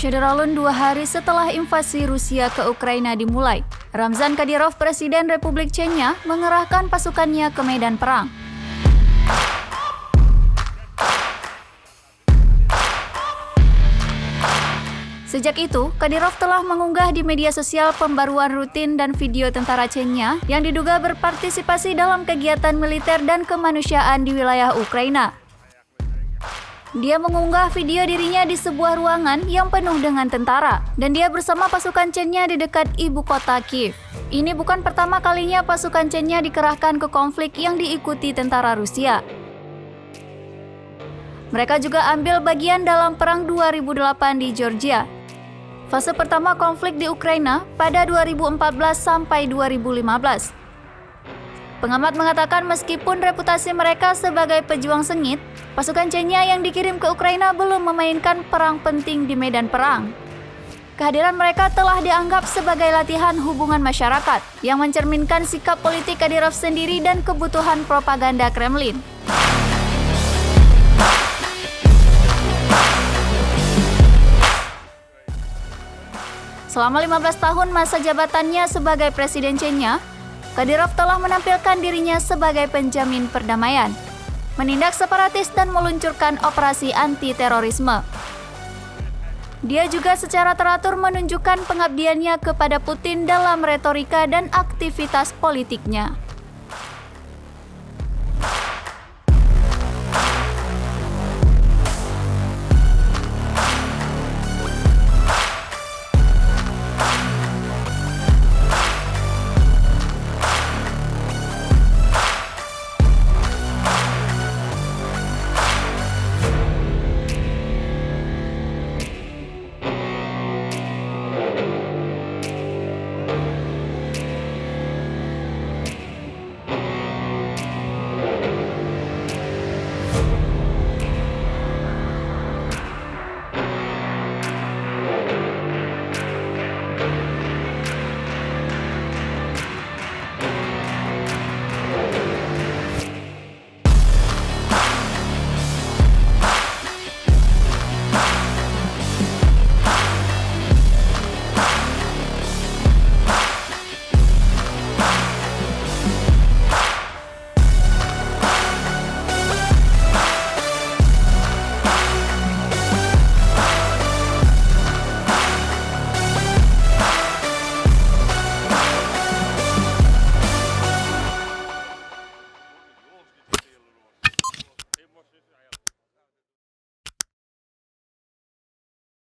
Syederalun 2 hari setelah invasi Rusia ke Ukraina dimulai, Ramzan Kadyrov, Presiden Republik Chechnya, mengerahkan pasukannya ke medan perang. Sejak itu, Kadyrov telah mengunggah di media sosial pembaruan rutin dan video tentara Chechnya yang diduga berpartisipasi dalam kegiatan militer dan kemanusiaan di wilayah Ukraina. Dia mengunggah video dirinya di sebuah ruangan yang penuh dengan tentara, dan dia bersama pasukan Chechnya di dekat ibu kota Kiev. Ini bukan pertama kalinya pasukan Chechnya dikerahkan ke konflik yang diikuti tentara Rusia. Mereka juga ambil bagian dalam Perang 2008 di Georgia. Fase pertama konflik di Ukraina pada 2014 sampai 2015. Pengamat mengatakan meskipun reputasi mereka sebagai pejuang sengit, pasukan Chechnya yang dikirim ke Ukraina belum memainkan peran penting di medan perang. Kehadiran mereka telah dianggap sebagai latihan hubungan masyarakat yang mencerminkan sikap politik Kadyrov sendiri dan kebutuhan propaganda Kremlin. Selama 15 tahun masa jabatannya sebagai Presiden Chechnya, Kadyrov telah menampilkan dirinya sebagai penjamin perdamaian, menindak separatis dan meluncurkan operasi anti-terorisme. Dia juga secara teratur menunjukkan pengabdiannya kepada Putin dalam retorika dan aktivitas politiknya.